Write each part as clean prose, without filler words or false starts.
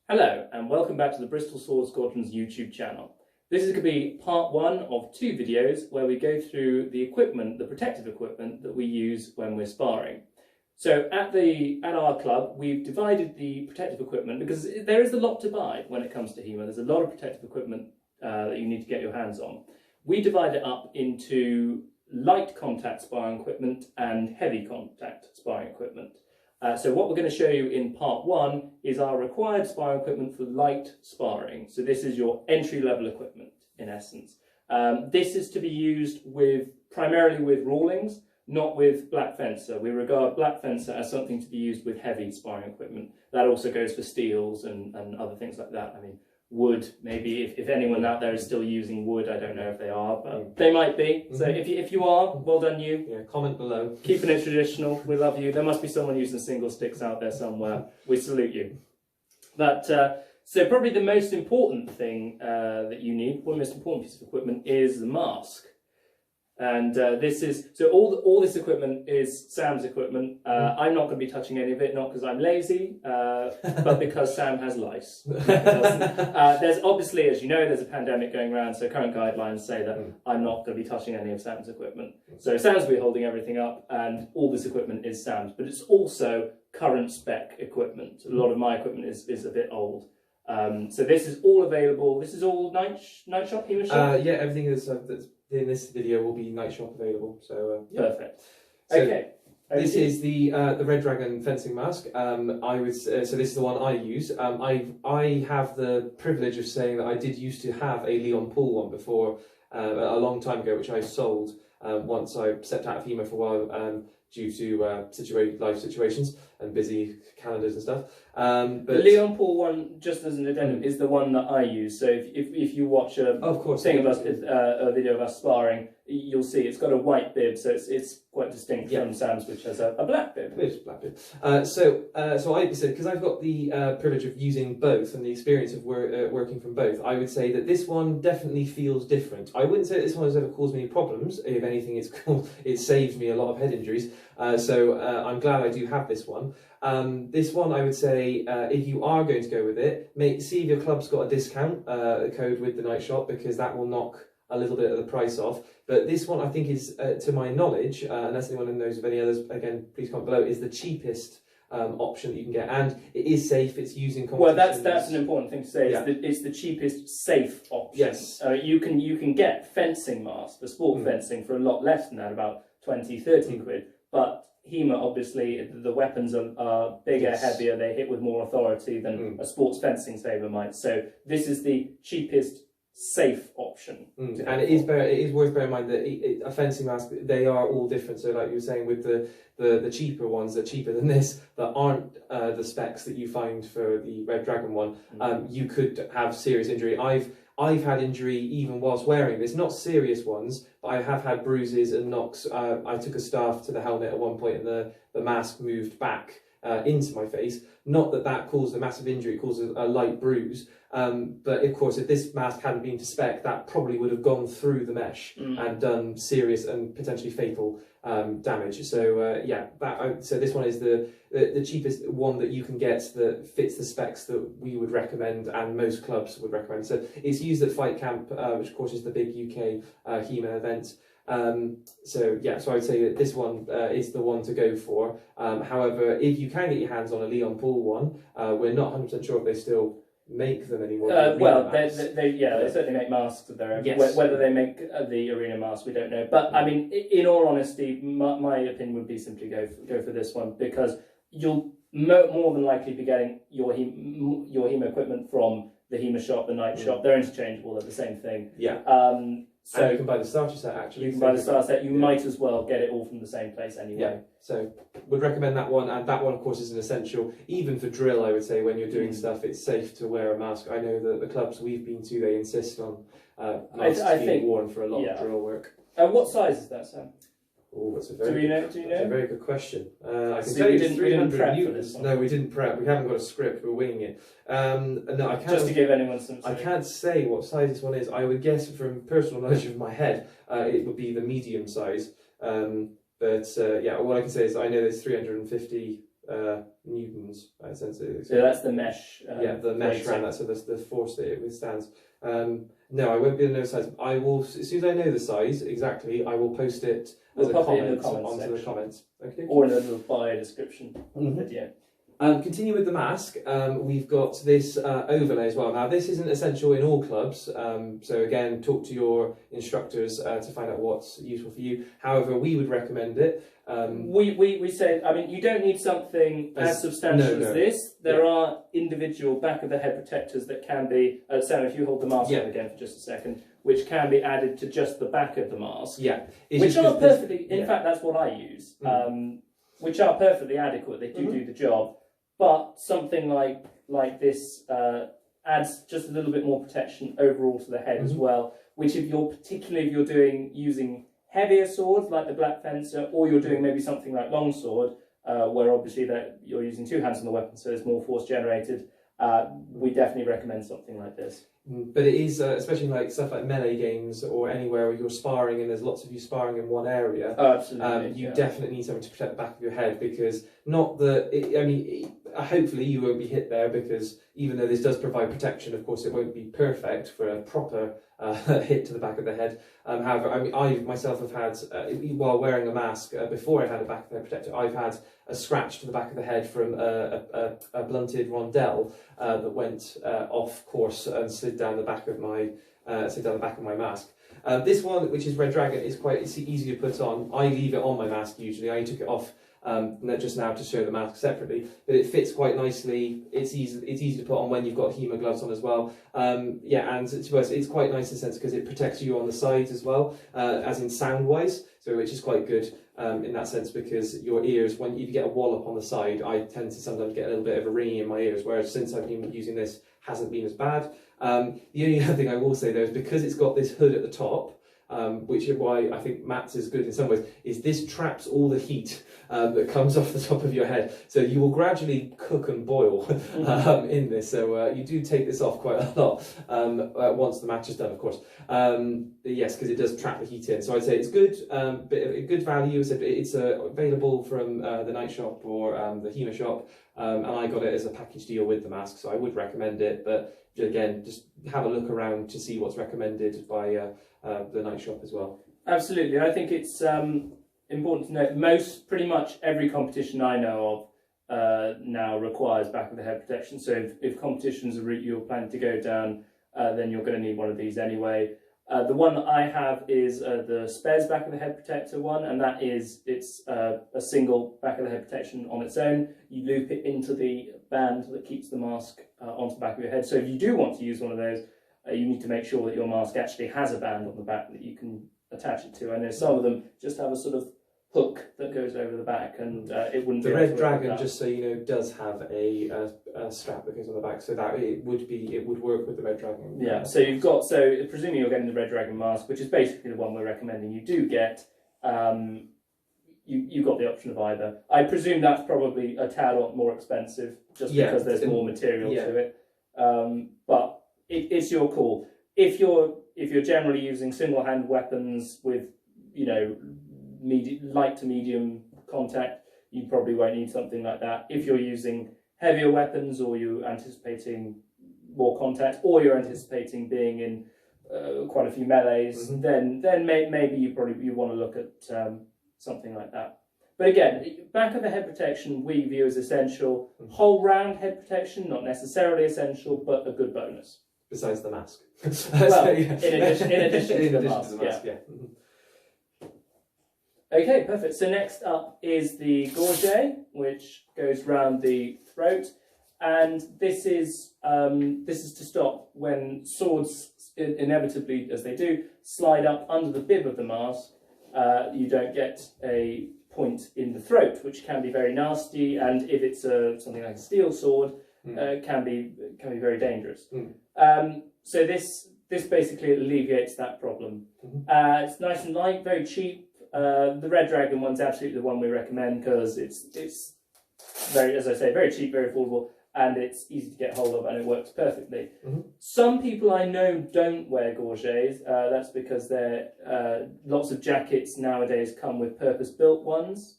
Hello and welcome back to the Bristol Sword Squadron's YouTube channel. This is going to be part one of two videos where we go through the equipment, the protective equipment that we use when we're sparring. So at our club we've divided the protective equipment because there is a lot to buy when it comes to HEMA. There's a lot of protective equipment that you need to get your hands on. We divide it up into light contact sparring equipment and heavy contact sparring equipment. So what we're going to show you in part one is our required sparring equipment for light sparring. So this is your entry-level equipment in essence. This is to be used primarily with Rawlings, not with black fencer. We regard black fencer as something to be used with heavy sparring equipment. That also goes for steels and other things like that. I mean, wood, maybe if anyone out there is still using wood, I don't know if they are, but they might be. So if you are, well done you. Yeah, comment below. Keeping it traditional, we love you. There must be someone using single sticks out there somewhere. We salute you. But so probably the most important thing that you need, one most important piece of equipment, is the mask. And this is, so all this equipment is Sam's equipment. I'm not going to be touching any of it, not because I'm lazy, but because Sam has lice. There's obviously, as you know, there's a pandemic going around, so current guidelines say that I'm not going to be touching any of Sam's equipment. So Sam's will be holding everything up, and all this equipment is Sam's, but it's also current spec equipment. A lot of my equipment is a bit old. So this is all available. This is all night shop, HEMA shop? Yeah, everything that's in this video will be night shop available. So yeah. Perfect. So okay. This is the Red Dragon fencing mask. I would so this is the one I use. I have the privilege of saying that I did used to have a Leon Paul one before a long time ago, which I sold once I stepped out of HEMA for a while due to life situations and busy calendars and stuff. But the Leon Paul one, just as an addendum, is the one that I use. So if you watch a video of us sparring, you'll see it's got a white bib, so it's quite distinct from Sam's, which has a black bib. It's black bib. So I said, because I've got the privilege of using both and the experience of working from both, I would say that this one definitely feels different. I wouldn't say that this one has ever caused me any problems. If anything, it saves me a lot of head injuries. So I'm glad I do have this one. This one, I would say, if you are going to go with it, see if your club's got a discount code with the night shop, because that will knock a little bit of the price off. But this one, I think, is, to my knowledge, unless anyone knows of any others, again, please comment below, is the cheapest option that you can get, and it is safe. It's using competitions. Well, that's an important thing to say. Yeah. It's the cheapest safe option. Yes. You can get fencing masks for sport fencing for a lot less than that, about 20, 30 quid. But HEMA, obviously, the weapons are bigger, heavier. They hit with more authority than a sports fencing saber might. So this is the cheapest safe option. And it is worth bearing in mind that a fencing mask, they are all different. So like you were saying, with the cheaper ones that are cheaper than this, that aren't the specs that you find for the Red Dragon one, you could have serious injury. I've had injury even whilst wearing this, not serious ones, but I have had bruises and knocks. I took a staff to the helmet at one point, and the mask moved back into my face. Not that caused a massive injury, it caused a light bruise. But of course, if this mask hadn't been to spec, that probably would have gone through the mesh and done serious and potentially fatal damage. So so this one is the cheapest one that you can get that fits the specs that we would recommend and most clubs would recommend. So it's used at Fight Camp, which of course is the big UK HEMA event. So I would say that this one is the one to go for. However, if you can get your hands on a Leon Paul one, we're not 100% sure if they still make them anymore. They certainly make masks of their own. Yes. Whether they make the arena mask, we don't know. But I mean, in all honesty, my opinion would be simply go for this one, because you'll more than likely be getting your HEMA equipment from the HEMA shop, the night shop. They're interchangeable. They're the same thing. Yeah. So and you can buy the starter set, actually. You can buy the starter set. You might as well get it all from the same place anyway. Yeah. So would recommend that one, and that one, of course, is an essential. Even for drill, I would say, when you're doing stuff, it's safe to wear a mask. I know that the clubs we've been to, they insist on masks being worn for a lot of drill work. What size is that, Sam? Oh, that's do you know? That's a very good question. I can so tell you we didn't prep for this one. No, we didn't prep. We haven't got a script. We're winging it. No, I can't. Just to give anyone some. I can't say what size this one is. I would guess from personal knowledge of my head, it would be the medium size. But what I can say is I know there's 350 newtons, essentially. So that's the mesh. The mesh around that, so the force that it withstands. No, I won't be able to know the size. I will, as soon as I know the size exactly, I will post it as a comment onto the comments. Okay. Or in a little bio description on the video. Continue with the mask. We've got this overlay as well. Now, this isn't essential in all clubs, so again, talk to your instructors to find out what's useful for you. However, we would recommend it. We say, I mean, you don't need something as substantial as this. There are individual back of the head protectors that can be, Sam, if you hold the mask on again for just a second, which can be added to just the back of the mask. Yeah. Which are perfectly, in fact, that's what I use, which are perfectly adequate. They do the job. But something like this adds just a little bit more protection overall to the head as well, which particularly if you're using heavier swords like the Black Fencer, or you're doing maybe something like longsword, where obviously that you're using two hands on the weapon, so there's more force generated, we definitely recommend something like this. But it is, especially like stuff like melee games or anywhere where you're sparring and there's lots of you sparring in one area. Oh, absolutely. You definitely need something to protect the back of your head, because hopefully you won't be hit there, because even though this does provide protection, of course it won't be perfect for a proper hit to the back of the head. However, I myself have had, while wearing a mask, before I had a back of the head protector, I've had a scratch to the back of the head from a blunted rondelle that went off course and slid down the back of my mask. This one, which is Red Dragon, is quite easy to put on. I leave it on my mask usually. I took it off just now to show the mask separately, but it fits quite nicely. It's easy to put on when you've got HEMA gloves on as well. And to us, it's quite nice in the sense because it protects you on the sides as well, as in sound wise. So which is quite good in that sense, because your ears, if you get a wallop on the side, I tend to sometimes get a little bit of a ringing in my ears, whereas since I've been using this, hasn't been as bad. The only other thing I will say though is because it's got this hood at the top, which is why I think Matt's is good in some ways, is this traps all the heat that comes off the top of your head. So you will gradually cook and boil in this. So you do take this off quite a lot once the match is done, of course. Yes, because it does trap the heat in. So I'd say it's good, a good value. It's available from the Night Shop or the HEMA shop, and I got it as a package deal with the mask, so I would recommend it. But again, just have a look around to see what's recommended by the Night Shop as well. Absolutely. I think it's important to note pretty much every competition I know of now requires back of the head protection. So if competition's a route you're planning to go down, then you're going to need one of these anyway. The one that I have is the Spares back of the head protector one, and it's a single back of the head protection on its own. You loop it into the band that keeps the mask onto the back of your head. So if you do want to use one of those, you need to make sure that your mask actually has a band on the back that you can attach it to. I know some of them just have a sort of hook that goes over the back, and it wouldn't. The Red Dragon, just so you know, does have a strap that goes on the back, so that it would work with the Red Dragon. Yeah. So presuming you're getting the Red Dragon mask, which is basically the one we're recommending you do get. You got the option of either. I presume that's probably a tad lot more expensive, just because there's more material to it. But it's your call. If you're generally using single hand weapons with light to medium contact, you probably won't need something like that. If you're using heavier weapons, or you're anticipating more contact, or you're anticipating being in quite a few melees, then maybe you want to look at something like that. But again, back of the head protection we view as essential. Whole round head protection, not necessarily essential, but a good bonus. Besides the mask. Well, in addition to the mask, yeah. Okay, perfect. So next up is the gorget, which goes round the throat, and this is to stop when swords inevitably, as they do, slide up under the bib of the mask. You don't get a point in the throat, which can be very nasty, and if it's something like a steel sword, can be very dangerous. So this basically alleviates that problem. It's nice and light, very cheap. The Red Dragon one's absolutely the one we recommend, because it's very, as I say, very cheap, very affordable, and it's easy to get hold of, and it works perfectly. Some people I know don't wear gorgets. That's because lots of jackets nowadays come with purpose-built ones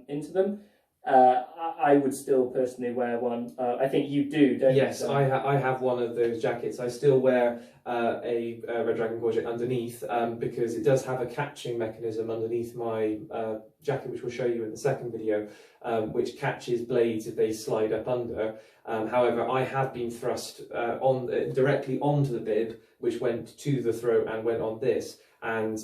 into them. I would still personally wear one. I think you do, don't you? Yes, I have one of those jackets. I still wear a Red Dragon gorget underneath because it does have a catching mechanism underneath my jacket, which we'll show you in the second video, which catches blades if they slide up under. However, I have been thrust directly onto the bib, which went to the throat and went on this. And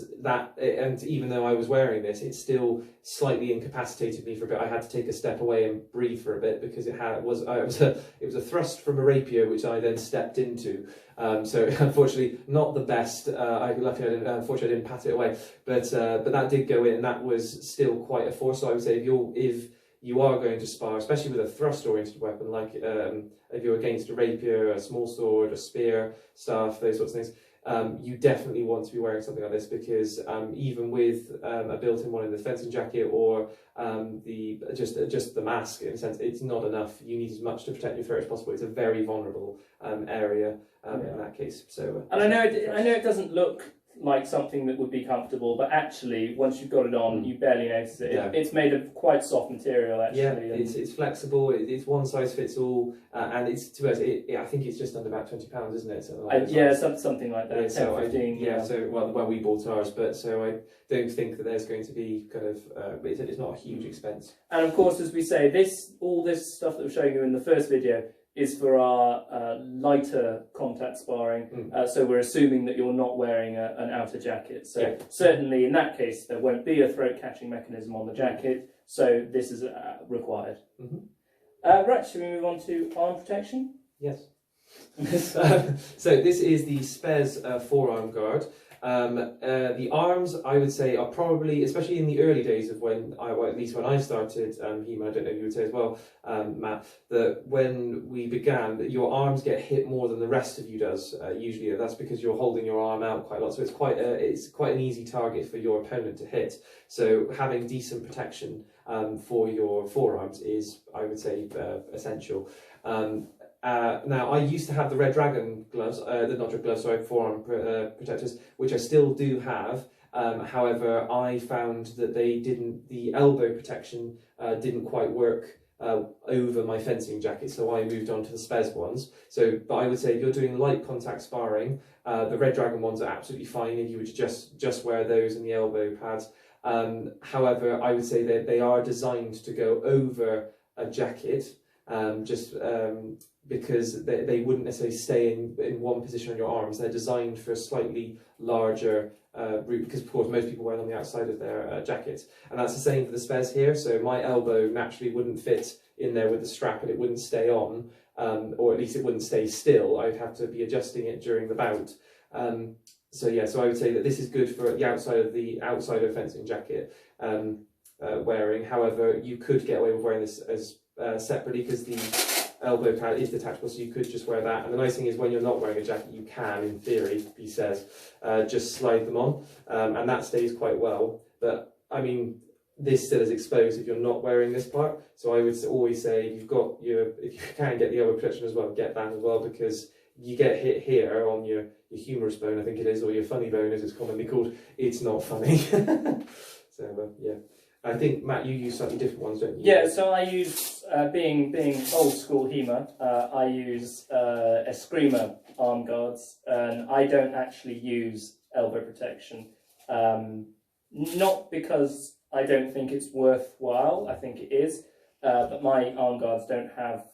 even though I was wearing this, it still slightly incapacitated me for a bit. I had to take a step away and breathe for a bit because it was a thrust from a rapier which I then stepped into. So unfortunately, not the best. Unfortunately, I didn't pat it away, but that did go in, and that was still quite a force. So I would say if you are going to spar, especially with a thrust-oriented weapon, like if you're against a rapier, a small sword, a spear, staff, those sorts of things. You definitely want to be wearing something like this because even with a built-in one in the fencing jacket or just the mask, in a sense, it's not enough. You need as much to protect your throat as possible. It's a very vulnerable area in that case. So, and I know it doesn't look like something that would be comfortable, but actually, once you've got it on, you barely notice it. Yeah. It's made of quite soft material, actually. Yeah, it's flexible. It's one size fits all, and it's to us. I think it's just under about £20, isn't it? Something like that. Yeah, 10, 15. So well, we bought ours, but so I don't think that there's going to be kind of. It's not a huge expense. And of course, as we say, all this stuff that we're showing you in the first video is for our lighter contact sparring, so we're assuming that you're not wearing an outer jacket. So certainly in that case, there won't be a throat catching mechanism on the jacket, so this is required. Right, should we move on to arm protection? Yes. So this is the Spez forearm guard. The arms, I would say, are probably, especially in the early days of at least when I started HEMA, I don't know if you would say as well, Matt, that when we began, your arms get hit more than the rest of you does. Usually that's because you're holding your arm out quite a lot, so it's quite an easy target for your opponent to hit. So having decent protection for your forearms is, I would say, essential. Now, I used to have the Red Dragon gloves, forearm protectors, which I still do have. However, I found that the elbow protection didn't quite work over my fencing jacket, so I moved on to the Spez ones. But I would say if you're doing light contact sparring, the Red Dragon ones are absolutely fine if you would just wear those in the elbow pads. However, I would say that they are designed to go over a jacket, because they wouldn't necessarily stay in one position on your arms. They're designed for a slightly larger route, because of course most people wear them on the outside of their jackets. And that's the same for the Spez here, so my elbow naturally wouldn't fit in there with the strap and it wouldn't stay on, or at least it wouldn't stay still. I'd have to be adjusting it during the bout. So I would say that this is good for the outside of fencing jacket wearing. However, you could get away with wearing this as separately because the elbow pad is detachable, so you could just wear that. And the nice thing is when you're not wearing a jacket, you can, in theory, he says, just slide them on, and that stays quite well. But I mean, this still is exposed if you're not wearing this part. So I would always say if you can get the elbow protection as well, get that as well, because you get hit here on your humerus bone, I think it is, or your funny bone as it's commonly called. It's not funny. So yeah. I think, Matt, you use slightly different ones, don't you? Yeah, so I use, being old school HEMA, I use Eskrima arm guards, and I don't actually use elbow protection. Not because I don't think it's worthwhile, I think it is, but my arm guards don't have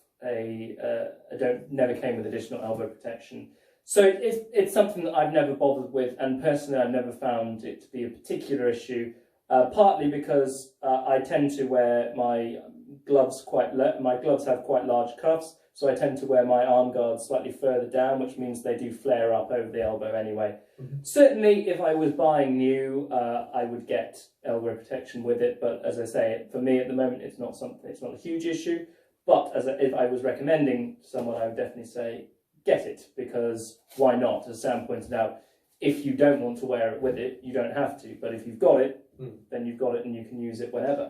never came with additional elbow protection. So it's something that I've never bothered with, and personally I've never found it to be a particular issue. Partly because I tend to wear my gloves my gloves have quite large cuffs, so I tend to wear my arm guards slightly further down, which means they do flare up over the elbow anyway. Certainly, if I was buying new, I would get elbow protection with it. But as I say, for me at the moment, it's not a huge issue. But if I was recommending someone, I would definitely say get it, because why not? As Sam pointed out, if you don't want to wear it with it, you don't have to. But if you've got it, then you've got it and you can use it whenever.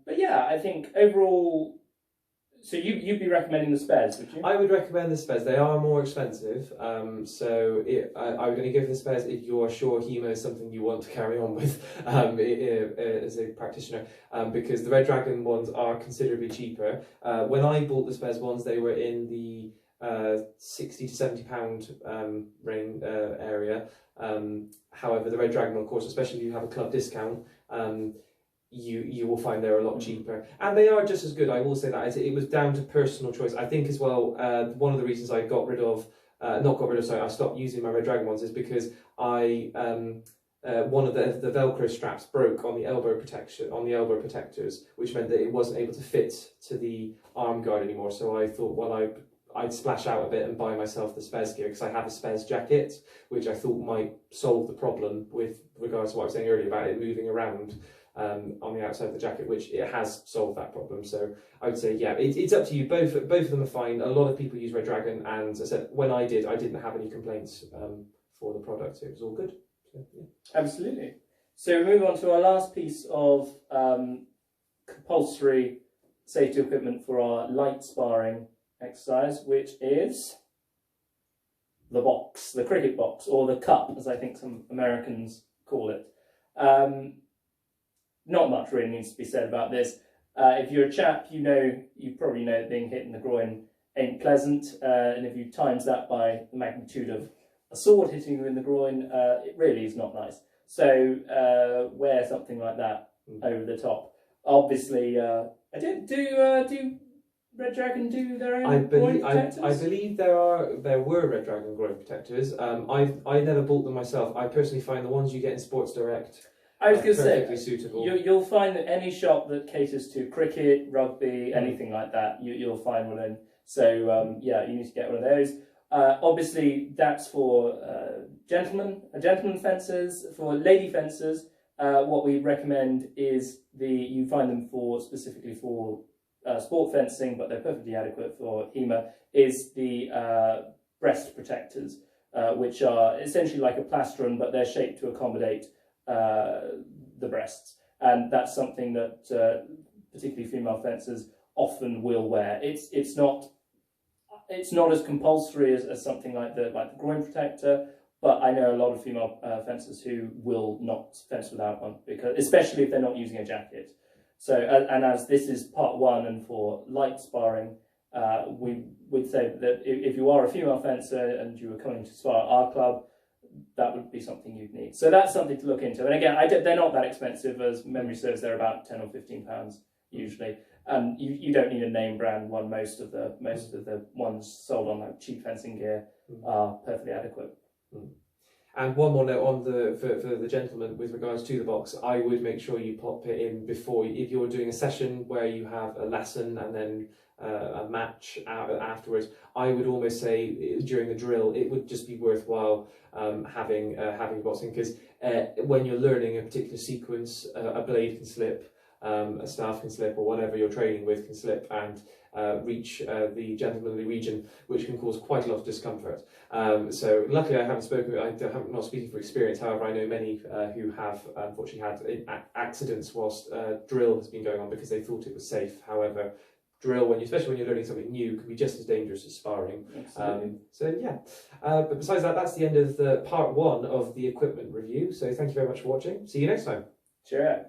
But yeah, I think overall, So you'd be recommending the spares, would you? I would recommend the spares. They are more expensive, so I would only go for the spares if you're sure HEMA is something you want to carry on with as a practitioner, because the Red Dragon ones are considerably cheaper. When I bought the spares ones, they were in the £60 to £70 range area. However, the Red Dragon, of course, especially if you have a club discount, you will find they're a lot cheaper, and they are just as good. I will say that it was down to personal choice. I think as well, one of the reasons I I stopped using my Red Dragon ones is because one of the Velcro straps broke on the elbow protectors, which meant that it wasn't able to fit to the arm guard anymore. So I thought, well, I'd splash out a bit and buy myself the spares gear, because I have a spares jacket, which I thought might solve the problem with regards to what I was saying earlier about it moving around on the outside of the jacket, which it has solved that problem. So I would say, yeah, it's up to you. Both of them are fine. A lot of people use Red Dragon, and as I said, when I didn't have any complaints for the product. So it was all good. So, yeah. Absolutely. So we move on to our last piece of compulsory safety equipment for our light sparring exercise, which is the box, the cricket box, or the cup, as I think some Americans call it. Not much really needs to be said about this. If you're a chap, you probably know that being hit in the groin ain't pleasant, and if you times that by the magnitude of a sword hitting you in the groin, it really is not nice. So wear something like that over the top. Obviously, do Red Dragon do their own groin protectors? I believe there were Red Dragon groin protectors. I never bought them myself. I personally find the ones you get in Sports Direct I was going to say, suitable. You'll find that any shop that caters to cricket, rugby, anything like that, you'll find one in. So yeah, you need to get one of those. Obviously, that's for gentlemen fencers. For lady fencers, what we recommend is you find them specifically for sport fencing, but they're perfectly adequate for HEMA, is the breast protectors, which are essentially like a plastron, but they're shaped to accommodate the breasts, and that's something that particularly female fencers often will wear. It's not as compulsory as something like the groin protector, but I know a lot of female fencers who will not fence without one, because especially if they're not using a jacket. So and as this is part one and for light sparring, we would say that if you are a female fencer and you are coming to spar at our club, that would be something you'd need. So that's something to look into. And again, they're not that expensive. As memory serves, they're about £10 or £15 usually. You don't need a name brand one. Most of the ones sold on like cheap fencing gear are perfectly adequate. And one more note on for the gentleman with regards to the box, I would make sure you pop it in before, if you're doing a session where you have a lesson and then a match afterwards. I would almost say during the drill it would just be worthwhile having boxing, because when you're learning a particular sequence, a blade can slip, a staff can slip, or whatever you're training with can slip and reach the gentlemanly region, which can cause quite a lot of discomfort. So luckily I'm not speaking for experience, however I know many who have unfortunately had accidents whilst drill has been going on because they thought it was safe. However, drill, especially when you're learning something new, can be just as dangerous as sparring. So yeah, but besides that, that's the end of the part one of the equipment review. So thank you very much for watching. See you next time. Sure.